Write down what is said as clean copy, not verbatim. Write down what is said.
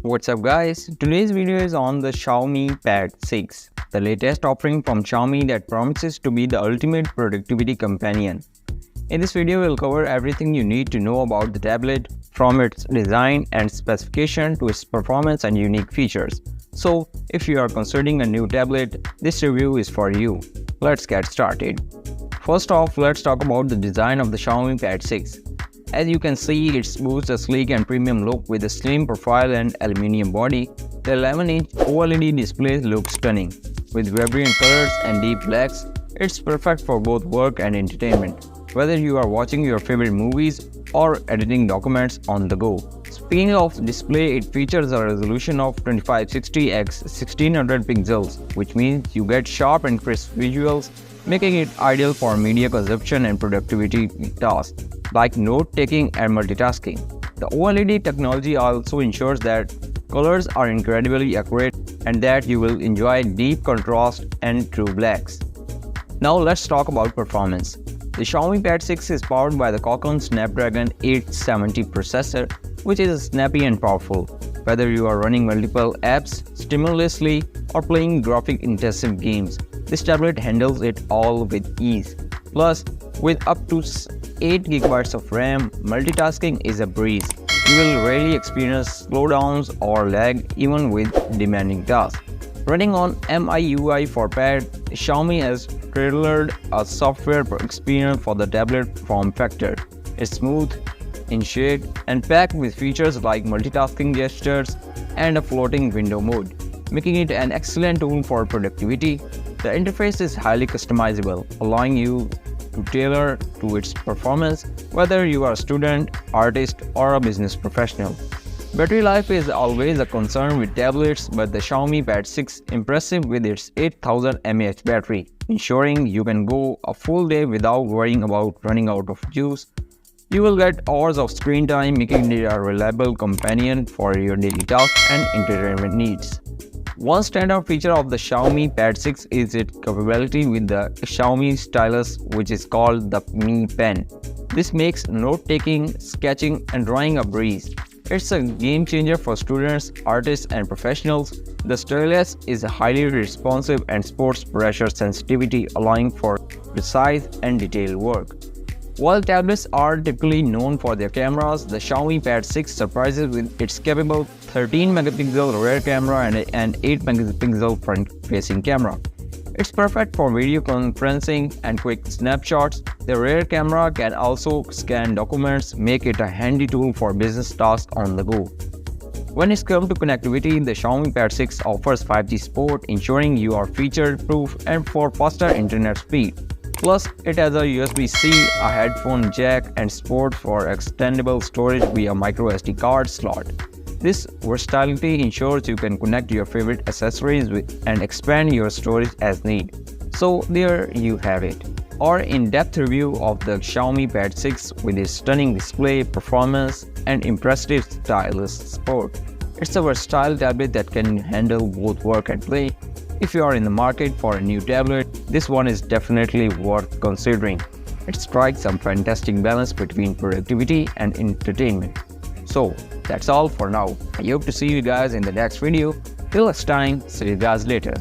What's up guys, today's video is on the Xiaomi Pad 6, the latest offering from Xiaomi that promises to be the ultimate productivity companion. In this video we'll cover everything you need to know about the tablet, from its design and specification to its performance and unique features. So if you are considering a new tablet, this review is for you. Let's get started. First off, let's talk about the design of the Xiaomi Pad 6. As you can see, it boasts a sleek and premium look with a slim profile and aluminium body. The 11-inch OLED display looks stunning. With vibrant colors and deep blacks, it's perfect for both work and entertainment, whether you are watching your favorite movies or editing documents on the go. Speaking of display, it features a resolution of 2560 x 1600 pixels, which means you get sharp and crisp visuals, making it ideal for media consumption and productivity tasks like note-taking and multitasking. The OLED technology also ensures that colors are incredibly accurate and that you will enjoy deep contrast and true blacks. Now let's talk about performance. The Xiaomi Pad 6 is powered by the Qualcomm Snapdragon 870 processor, which is snappy and powerful. Whether you are running multiple apps seamlessly or playing graphic-intensive games, this tablet handles it all with ease. Plus, with up to 8GB of RAM, multitasking is a breeze. You will rarely experience slowdowns or lag even with demanding tasks. Running on MIUI for Pad, Xiaomi has tailored a software experience for the tablet form factor. It's smooth in shade and packed with features like multitasking gestures and a floating window mode, making it an excellent tool for productivity. The interface is highly customizable, allowing you to tailor to its performance whether you are a student, artist, or a business professional. Battery life is always a concern with tablets, but the Xiaomi Pad 6 is impressive with its 8000 mAh battery, ensuring you can go a full day without worrying about running out of juice. You will get hours of screen time, making it a reliable companion for your daily tasks and entertainment needs. One standout feature of the Xiaomi Pad 6 is its capability with the Xiaomi stylus, which is called the Mi Pen. This makes note-taking, sketching, and drawing a breeze. It's a game changer for students, artists, and professionals. The stylus is highly responsive and sports pressure sensitivity, allowing for precise and detailed work. While tablets are typically known for their cameras, the Xiaomi Pad 6 surprises with its capable 13-megapixel rear camera and an 8-megapixel front-facing camera. It's perfect for video conferencing and quick snapshots. The rear camera can also scan documents, make it a handy tool for business tasks on the go. When it comes to connectivity, the Xiaomi Pad 6 offers 5G support, ensuring you are feature-proof and for faster internet speed. Plus, it has a USB-C, a headphone jack, and support for extendable storage via microSD card slot. This versatility ensures you can connect your favorite accessories and expand your storage as needed. So there you have it, our in-depth review of the Xiaomi Pad 6 with its stunning display, performance, and impressive stylus support. It's a versatile tablet that can handle both work and play. If you are in the market for a new tablet, this one is definitely worth considering. It strikes some fantastic balance between productivity and entertainment. So that's all for now. I hope to see you guys in the next video. Till next time, see you guys later.